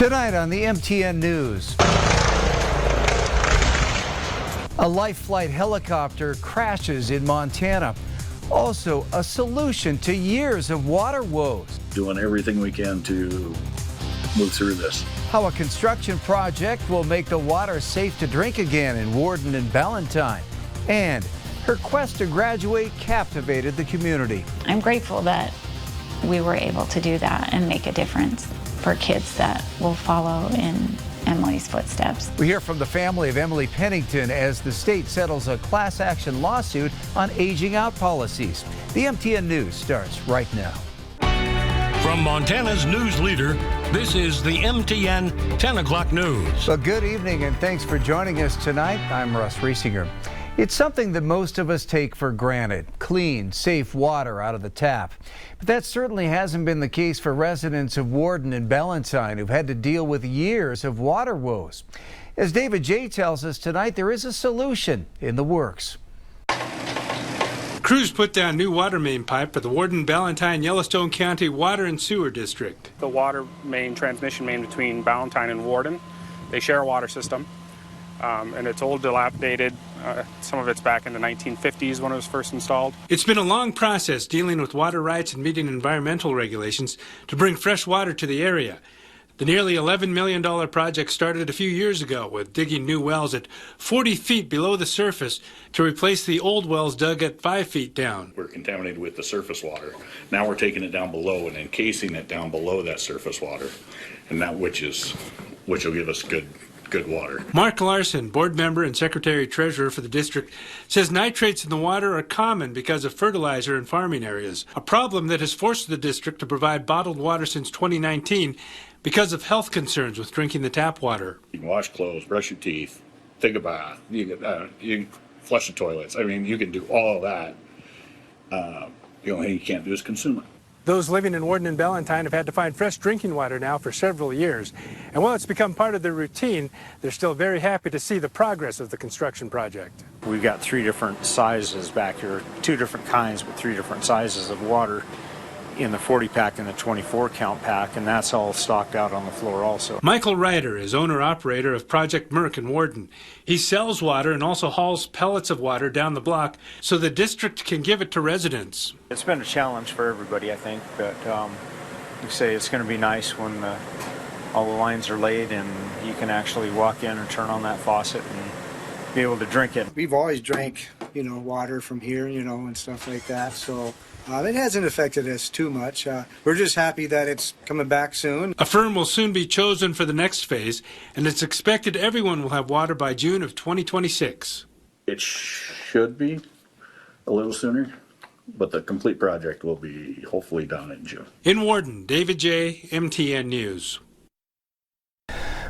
Tonight on the MTN News, a life flight helicopter crashes in Montana. Also, a solution to years of water woes. Doing everything we can to move through this. How a construction project will make the water safe to drink again in Warden and Ballantyne. And her quest to graduate captivated the community. I'm grateful that we were able to do that and make a difference for kids that will follow in Emily's footsteps. We hear from the family of Emily Pennington as the state settles a class action lawsuit on aging out policies. The MTN News starts right now. From Montana's news leader, this is the MTN 10 o'clock news. Well, good evening and thanks for joining us tonight. I'm Russ Riesinger. It's something that most of us take for granted, clean, safe water out of the tap. But that certainly hasn't been the case for residents of Warden and Ballantyne who've had to deal with years of water woes. As David J. tells us tonight, there is a solution in the works. Crews put down new water main pipe for the Warden, Ballantyne, Yellowstone County Water and Sewer District. The water main, transmission main between Ballantyne and Warden, they share a water system. And it's old, dilapidated. Some of it's back in the 1950s when it was first installed. It's been a long process dealing with water rights and meeting environmental regulations to bring fresh water to the area. The nearly $11 million project started a few years ago with digging new wells at 40 feet below the surface to replace the old wells dug at 5 feet down. We're contaminated with the surface water. Now we're taking it down below and encasing it down below that surface water, and that which will give us good water. Mark Larson, board member and secretary treasurer for the district, says nitrates in the water are common because of fertilizer in farming areas, a problem that has forced the district to provide bottled water since 2019 because of health concerns with drinking the tap water. You can wash clothes, brush your teeth, take a bath, you can flush the toilets. I mean, you can do all of that. The only thing you can't do is consume it. Those living in Warden and Ballantyne have had to find fresh drinking water now for several years. And while it's become part of their routine, they're still very happy to see the progress of the construction project. We've got 3 different sizes back here, 2 different kinds, but 3 different sizes of water in the 40 pack and the 24 count pack, and that's all stocked out on the floor also. Michael Ryder is owner-operator of Project Merck in Warden. He sells water and also hauls pellets of water down the block so the district can give it to residents. It's been a challenge for everybody, I think, but you say it's going to be nice when all the lines are laid and you can actually walk in and turn on that faucet and be able to drink it. We've always drank, water from here, and stuff like that, so it hasn't affected us too much. We're just happy that it's coming back soon. A firm will soon be chosen for the next phase, and it's expected everyone will have water by June of 2026. It should be a little sooner, but the complete project will be hopefully done in June. In Warden, David J., MTN News.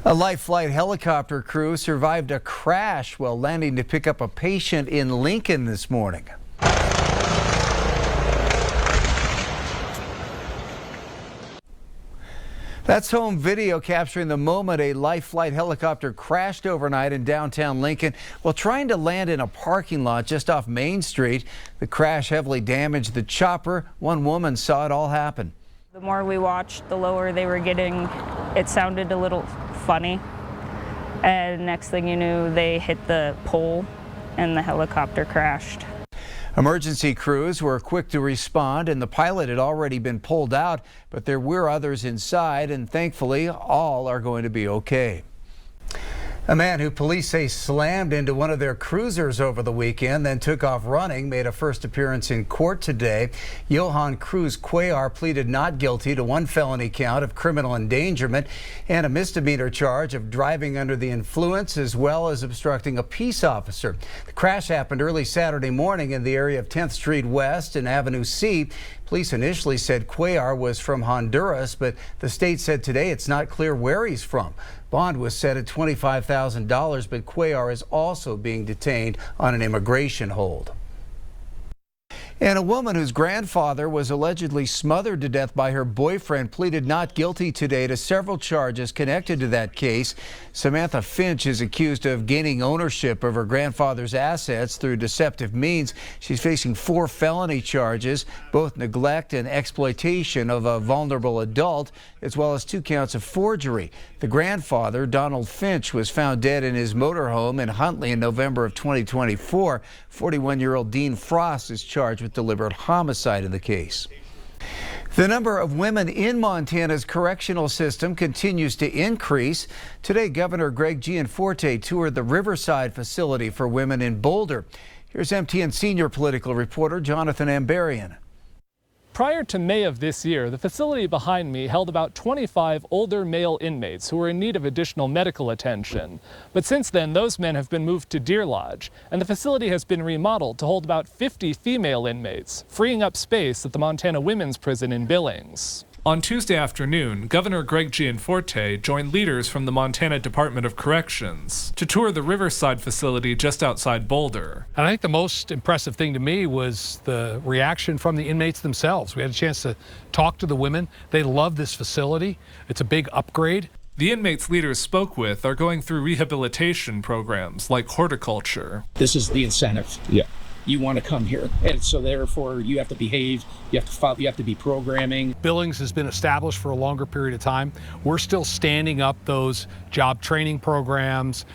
A life flight helicopter crew survived a crash while landing to pick up a patient in Lincoln this morning. That's home video capturing the moment a life flight helicopter crashed overnight in downtown Lincoln while trying to land in a parking lot just off Main Street. The crash heavily damaged the chopper. One woman saw it all happen. The more we watched, the lower they were getting. It sounded a little funny. And next thing you knew, they hit the pole and the helicopter crashed. Emergency crews were quick to respond and the pilot had already been pulled out, but there were others inside and thankfully all are going to be okay. A man who police say slammed into one of their cruisers over the weekend, then took off running, made a first appearance in court today. Johan Cruz Cuellar pleaded not guilty to 1 felony count of criminal endangerment and a misdemeanor charge of driving under the influence as well as obstructing a peace officer. The crash happened early Saturday morning in the area of 10th Street West and Avenue C. Police initially said Cuellar was from Honduras, but the state said today it's not clear where he's from. Bond was set at $25,000, but Cuellar is also being detained on an immigration hold. And a woman whose grandfather was allegedly smothered to death by her boyfriend pleaded not guilty today to several charges connected to that case. Samantha Finch is accused of gaining ownership of her grandfather's assets through deceptive means. She's facing 4 felony charges, both neglect and exploitation of a vulnerable adult, as well as 2 counts of forgery. The grandfather, Donald Finch, was found dead in his motorhome in Huntley in November of 2024. 41-year-old Dean Frost is charged with deliberate homicide in the case. The number of women in Montana's correctional system continues to increase. Today, Governor Greg Gianforte toured the Riverside facility for women in Boulder. Here's MTN senior political reporter Jonathan Ambarian. Prior to May of this year, the facility behind me held about 25 older male inmates who were in need of additional medical attention. But since then, those men have been moved to Deer Lodge, and the facility has been remodeled to hold about 50 female inmates, freeing up space at the Montana Women's Prison in Billings. On Tuesday afternoon, Governor Greg Gianforte joined leaders from the Montana Department of Corrections to tour the Riverside facility just outside Boulder. And I think the most impressive thing to me was the reaction from the inmates themselves. We had a chance to talk to the women. They love this facility. It's a big upgrade. The inmates leaders spoke with are going through rehabilitation programs like horticulture. This is the incentive. Yeah. You want to come here, and so therefore you have to behave, you have to follow, you have to be programming. Billings has been established for a longer period of time. We're still standing up those job training programs,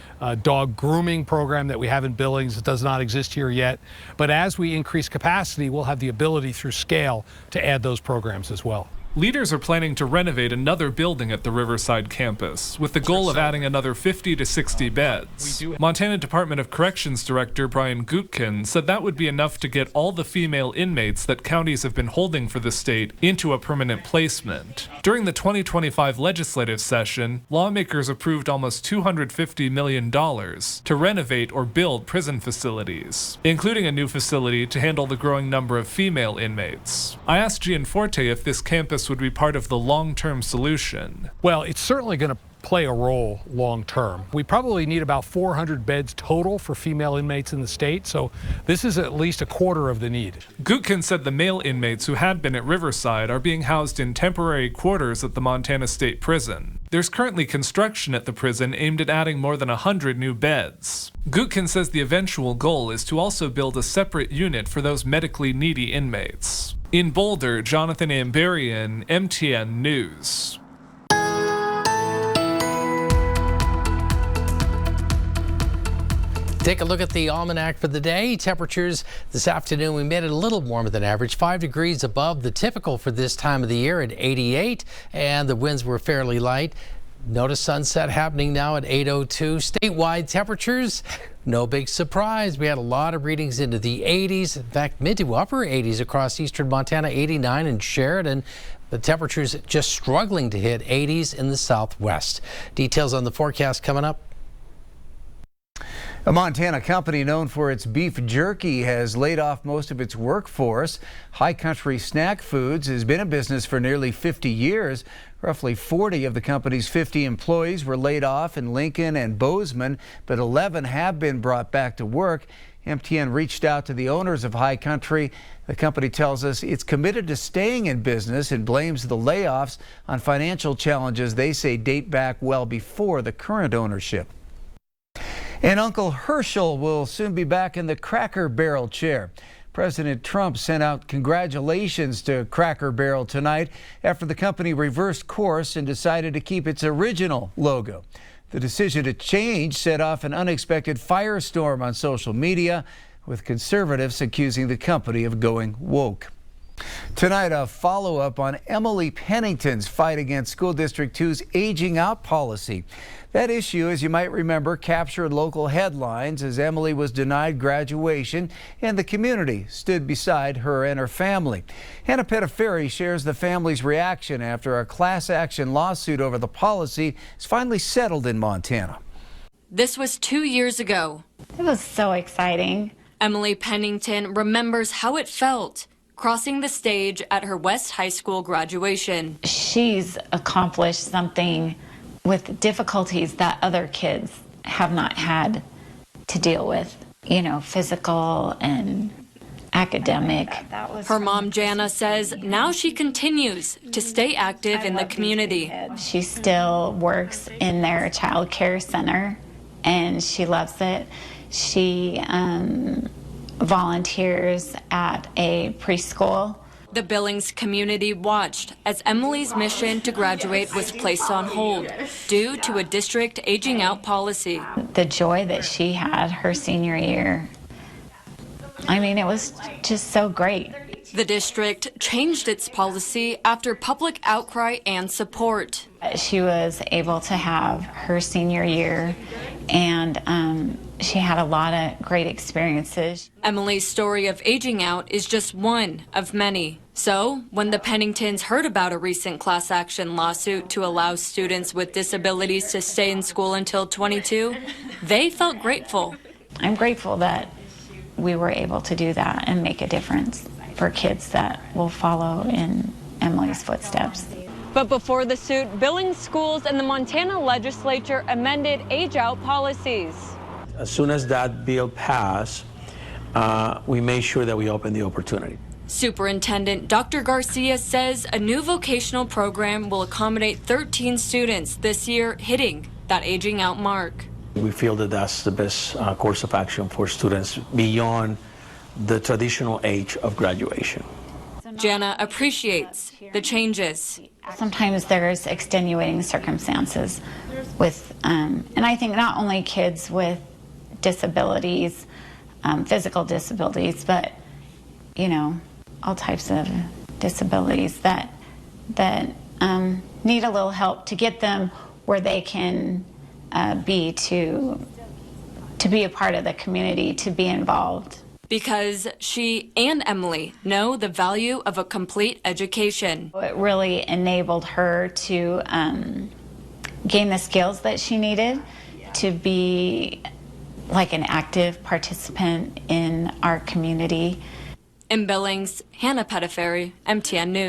dog grooming program that we have in Billings that does not exist here yet. But as we increase capacity, we'll have the ability through scale to add those programs as well. Leaders are planning to renovate another building at the Riverside campus with the goal of adding another 50 to 60 beds. Montana Department of Corrections Director Brian Gutkin said that would be enough to get all the female inmates that counties have been holding for the state into a permanent placement. During the 2025 legislative session, lawmakers approved almost $250 million to renovate or build prison facilities, including a new facility to handle the growing number of female inmates. I asked Gianforte if this campus would be part of the long-term solution. Well, it's certainly going to play a role long-term. We probably need about 400 beds total for female inmates in the state, so this is at least a quarter of the need. Gutkin said the male inmates who had been at Riverside are being housed in temporary quarters at the Montana State Prison. There's currently construction at the prison aimed at adding more than 100 new beds. Gutkin says the eventual goal is to also build a separate unit for those medically needy inmates. In Boulder, Jonathan Ambarian, MTN News. Take a look at the almanac for the day. Temperatures this afternoon, we made it a little warmer than average, 5 degrees above the typical for this time of the year at 88, and the winds were fairly light. Notice sunset happening now at 8:02. Statewide temperatures, no big surprise. We had a lot of readings into the 80s. In fact, mid to upper 80s across eastern Montana, 89 in Sheridan. The temperatures just struggling to hit 80s in the southwest. Details on the forecast coming up. A Montana company known for its beef jerky has laid off most of its workforce. High Country Snack Foods has been in business for nearly 50 years. Roughly 40 of the company's 50 employees were laid off in Lincoln and Bozeman, but 11 have been brought back to work. MTN reached out to the owners of High Country. The company tells us it's committed to staying in business and blames the layoffs on financial challenges they say date back well before the current ownership. And Uncle Herschel will soon be back in the Cracker Barrel chair. President Trump sent out congratulations to Cracker Barrel tonight after the company reversed course and decided to keep its original logo. The decision to change set off an unexpected firestorm on social media, with conservatives accusing the company of going woke. Tonight, a follow-up on Emily Pennington's fight against School District 2's aging out policy. That issue, as you might remember, captured local headlines as Emily was denied graduation and the community stood beside her and her family. Hannah Pettiferi shares the family's reaction after a class action lawsuit over the policy is finally settled in Montana. This was 2 years ago. It was so exciting. Emily Pennington remembers how it felt crossing the stage at her West High School graduation. She's accomplished something with difficulties that other kids have not had to deal with, you know, physical and academic. Her mom, Jana, says now she continues to stay active in the community. She still works in their child care center, and she loves it. She volunteers at a preschool. The Billings community watched as Emily's mission to graduate was placed on hold due to a district aging out policy. The joy that she had her senior year, I mean, it was just so great. The district changed its policy after public outcry and support. She was able to have her senior year, and she had a lot of great experiences. Emily's story of aging out is just one of many. So, when the Penningtons heard about a recent class action lawsuit to allow students with disabilities to stay in school until 22, they felt grateful. I'm grateful that we were able to do that and make a difference for kids that will follow in Emily's footsteps. But before the suit, Billings schools and the Montana legislature amended age-out policies. As soon as that bill passed, we made sure that we opened the opportunity. Superintendent Dr. Garcia says a new vocational program will accommodate 13 students this year, hitting that aging out mark. We feel that that's the best course of action for students beyond the traditional age of graduation. Jana appreciates the changes. Sometimes there's extenuating circumstances with, and I think not only kids with disabilities, physical disabilities, but, you know, all types of disabilities that need a little help to get them where they can be to be a part of the community, to be involved. Because she and Emily know the value of a complete education. It really enabled her to gain the skills that she needed to be like an active participant in our community. In Billings, Hannah Pettiferry, MTN News.